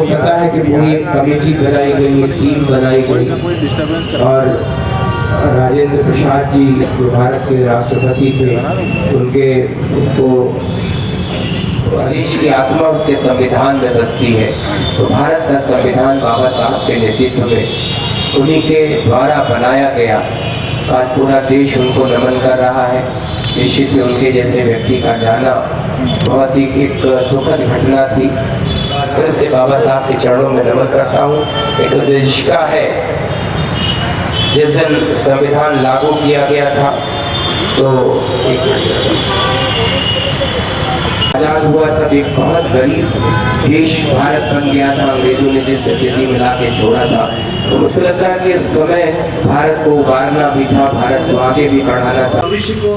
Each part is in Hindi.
पता है कि पूरी कमेटी बनाई गई, टीम बनाई गई और राजेंद्र प्रसाद जी जो भारत के राष्ट्रपति थे, उनके को देश की आत्मा उसके संविधान में बसती है। तो भारत का संविधान बाबा साहब के नेतृत्व में उन्हीं के द्वारा बनाया गया। आज पूरा देश उनको नमन कर रहा है। निश्चित ही उनके जैसे व्यक्ति का जाना बहुत ही एक दुखद घटना थी। फिर से बाबा साहब के चरणों में नमन करता हूँ। एक उद्देशिका है, जिस दिन संविधान लागू किया गया था तो आजाद हुआ, तब एक बहुत गरीब देश भारत बन गया था। अंग्रेजों ने जिस स्थिति में ला के छोड़ा था, तो मुझे लगता है कि इस समय भारत को उबारना भी था, भारत को आगे भी बढ़ाना था। भविष्य को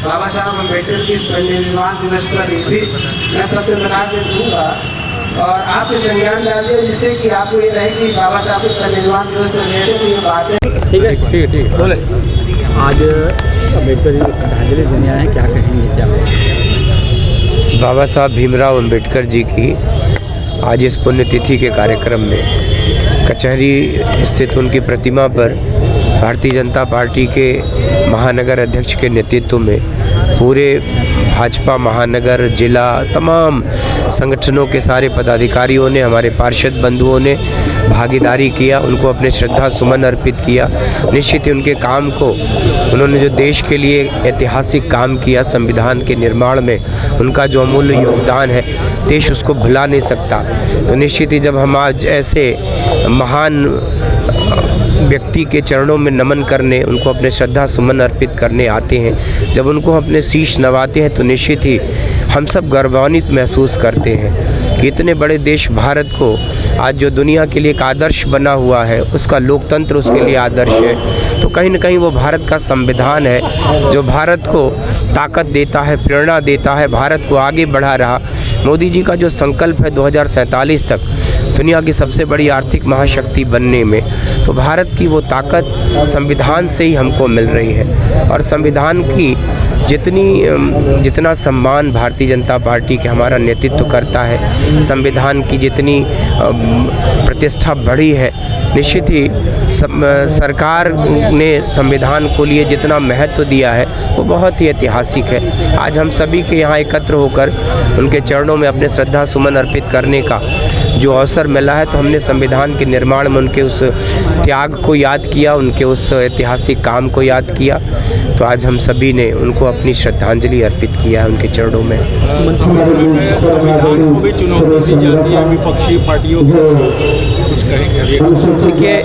बाबा साहब अम्बेडकर की परिनिर्वाण दिवस पर भी मैं पत्र बना के दूंगा और आपके संज्ञान डाल दिया, जिससे कि आपको ये रहे कि बाबा साहब के परिनिर्वाण दिवस पर मेरे को ये बात है। ठीक है बोले। आज अम्बेडकर जी को श्रद्धांजलि देने आए हैं, क्या कहेंगे, क्या बाबा साहब भीमराव अंबेडकर जी की आज इस पुण्यतिथि के कार्यक्रम में कचहरी स्थित उनकी प्रतिमा पर भारतीय जनता पार्टी के महानगर अध्यक्ष के नेतृत्व में पूरे भाजपा महानगर जिला तमाम संगठनों के सारे पदाधिकारियों ने, हमारे पार्षद बंधुओं ने भागीदारी किया, उनको अपने श्रद्धा सुमन अर्पित किया। निश्चित ही उनके काम को, उन्होंने जो देश के लिए ऐतिहासिक काम किया संविधान के निर्माण में, उनका जो अमूल्य योगदान है, देश उसको भुला नहीं सकता। तो निश्चित ही जब हम आज ऐसे महान व्यक्ति के चरणों में नमन करने, उनको अपने श्रद्धा सुमन अर्पित करने आते हैं, जब उनको अपने शीश नवाते हैं, तो निश्चित ही हम सब गौरवान्वित महसूस करते हैं कि इतने बड़े देश भारत को आज जो दुनिया के लिए एक आदर्श बना हुआ है, उसका लोकतंत्र उसके लिए आदर्श है। तो कहीं न कहीं वो भारत का संविधान है जो भारत को ताकत देता है, प्रेरणा देता है, भारत को आगे बढ़ा रहा। मोदी जी का जो संकल्प है 2047 तक दुनिया की सबसे बड़ी आर्थिक महाशक्ति बनने में, तो भारत की वो ताकत संविधान से ही हमको मिल रही है। और संविधान की जितना सम्मान भारतीय जनता पार्टी के हमारा नेतृत्व करता है, संविधान की जितनी प्रतिष्ठा बढ़ी है, निश्चित ही सरकार ने संविधान को लिए जितना महत्व दिया है वो बहुत ही ऐतिहासिक है। आज हम सभी के यहाँ एकत्र होकर उनके चरणों में अपने श्रद्धा सुमन अर्पित करने का जो अवसर मिला है, तो हमने संविधान के निर्माण में उनके उस त्याग को याद किया, उनके उस ऐतिहासिक काम को याद किया। तो आज हम सभी ने उनको अपनी श्रद्धांजलि अर्पित किया है उनके चरणों में। संविधान को भी चुनौती दी जाती है विपक्षी पार्टियों को, कुछ कहेंगे? देखिए,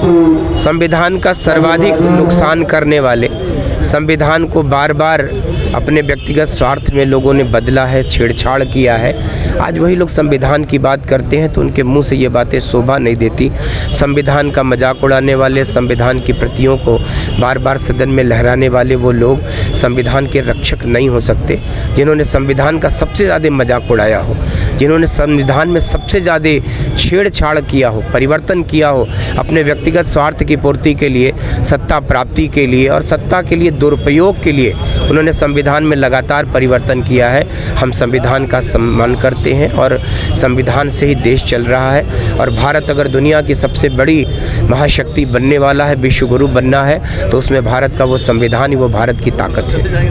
संविधान का सर्वाधिक नुकसान करने वाले, संविधान को बार बार अपने व्यक्तिगत स्वार्थ में लोगों ने बदला है, छेड़छाड़ किया है। आज वही लोग संविधान की बात करते हैं तो उनके मुंह से ये बातें शोभा नहीं देती। संविधान का मजाक उड़ाने वाले, संविधान की प्रतियों को बार बार सदन में लहराने वाले वो लोग संविधान के रक्षक नहीं हो सकते। जिन्होंने संविधान का सबसे ज़्यादा मजाक उड़ाया हो, जिन्होंने संविधान में सबसे ज़्यादा छेड़छाड़ किया हो, परिवर्तन किया हो अपने व्यक्तिगत स्वार्थ की पूर्ति के लिए, सत्ता प्राप्ति के लिए और सत्ता के लिए दुरुपयोग के लिए उन्होंने संविधान में लगातार परिवर्तन किया है। हम संविधान का सम्मान करते हैं और संविधान से ही देश चल रहा है। और भारत अगर दुनिया की सबसे बड़ी महाशक्ति बनने वाला है, विश्व गुरु बनना है, तो उसमें भारत का वो संविधान ही वो भारत की ताकत है।